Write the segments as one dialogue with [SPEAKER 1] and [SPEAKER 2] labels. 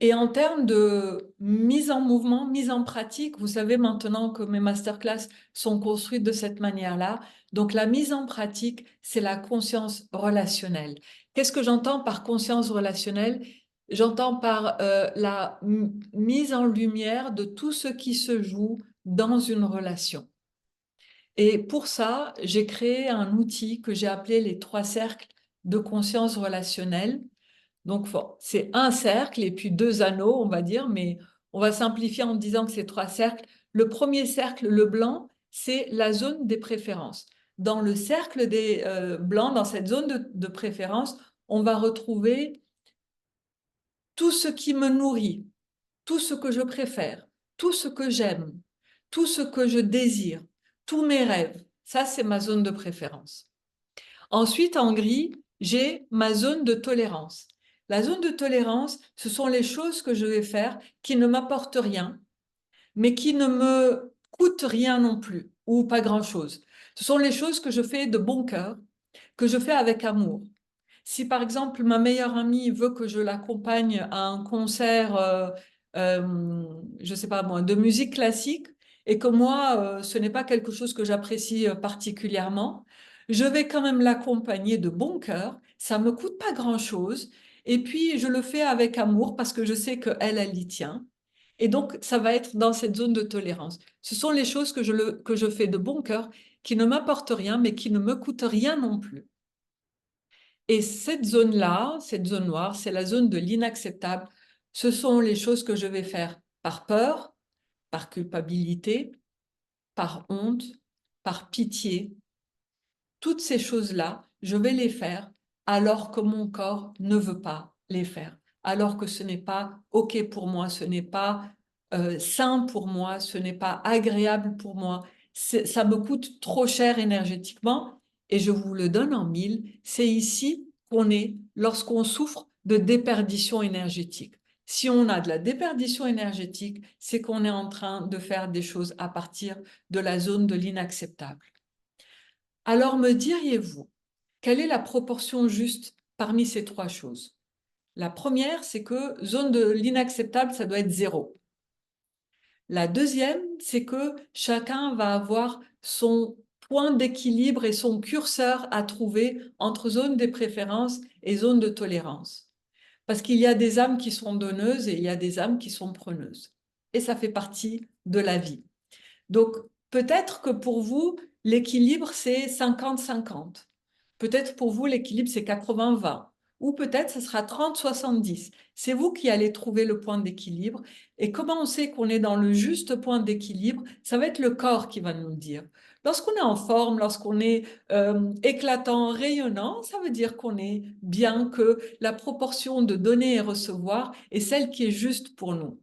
[SPEAKER 1] Et en termes de mise en mouvement, mise en pratique, vous savez maintenant que mes masterclass sont construites de cette manière-là. Donc la mise en pratique, c'est la conscience relationnelle. Qu'est-ce que j'entends par conscience relationnelle? J'entends par la mise en lumière de tout ce qui se joue dans une relation. Et pour ça, j'ai créé un outil que j'ai appelé les 3 cercles de conscience relationnelle. Donc, c'est un cercle et puis 2 anneaux, on va dire, mais on va simplifier en disant que c'est 3 cercles. Le premier cercle, le blanc, c'est la zone des préférences. Dans le cercle des blancs, dans cette zone de préférence, on va retrouver tout ce qui me nourrit, tout ce que je préfère, tout ce que j'aime, tout ce que je désire, tous mes rêves. Ça, c'est ma zone de préférence. Ensuite, en gris, j'ai ma zone de tolérance. La zone de tolérance, ce sont les choses que je vais faire qui ne m'apportent rien, mais qui ne me coûtent rien non plus, ou pas grand-chose. Ce sont les choses que je fais de bon cœur, que je fais avec amour. Si par exemple ma meilleure amie veut que je l'accompagne à un concert, je sais pas moi, de musique classique, et que moi ce n'est pas quelque chose que j'apprécie particulièrement, je vais quand même l'accompagner de bon cœur. Ça me coûte pas grand-chose, et puis je le fais avec amour parce que je sais que elle y tient. Et donc ça va être dans cette zone de tolérance. Ce sont les choses que je fais de bon cœur, qui ne m'apportent rien, mais qui ne me coûtent rien non plus. Et cette zone-là, cette zone noire, c'est la zone de l'inacceptable. Ce sont les choses que je vais faire par peur, par culpabilité, par honte, par pitié. Toutes ces choses-là, je vais les faire alors que mon corps ne veut pas les faire, alors que ce n'est pas OK pour moi, ce n'est pas sain pour moi, ce n'est pas agréable pour moi. Ça me coûte trop cher énergétiquement et je vous le donne en mille. C'est ici qu'on est lorsqu'on souffre de déperdition énergétique. Si on a de la déperdition énergétique, c'est qu'on est en train de faire des choses à partir de la zone de l'inacceptable. Alors me diriez-vous, quelle est la proportion juste parmi ces 3 choses? La première, c'est que zone de l'inacceptable, ça doit être 0. La deuxième, c'est que chacun va avoir son point d'équilibre et son curseur à trouver entre zone des préférences et zone de tolérance. Parce qu'il y a des âmes qui sont donneuses et il y a des âmes qui sont preneuses. Et ça fait partie de la vie. Donc, peut-être que pour vous, l'équilibre, c'est 50-50. Peut-être pour vous, l'équilibre, c'est 80-20. Ou peut-être ce sera 30-70. C'est vous qui allez trouver le point d'équilibre. Et comment on sait qu'on est dans le juste point d'équilibre? Ça va être le corps qui va nous le dire. Lorsqu'on est en forme, lorsqu'on est éclatant, rayonnant, ça veut dire qu'on est bien, que la proportion de donner et recevoir est celle qui est juste pour nous.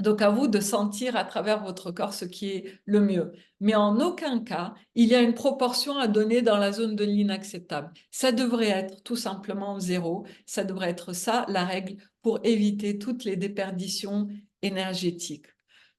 [SPEAKER 1] Donc à vous de sentir à travers votre corps ce qui est le mieux. Mais en aucun cas, il y a une proportion à donner dans la zone de l'inacceptable. Ça devrait être tout simplement 0. Ça devrait être ça la règle pour éviter toutes les déperditions énergétiques.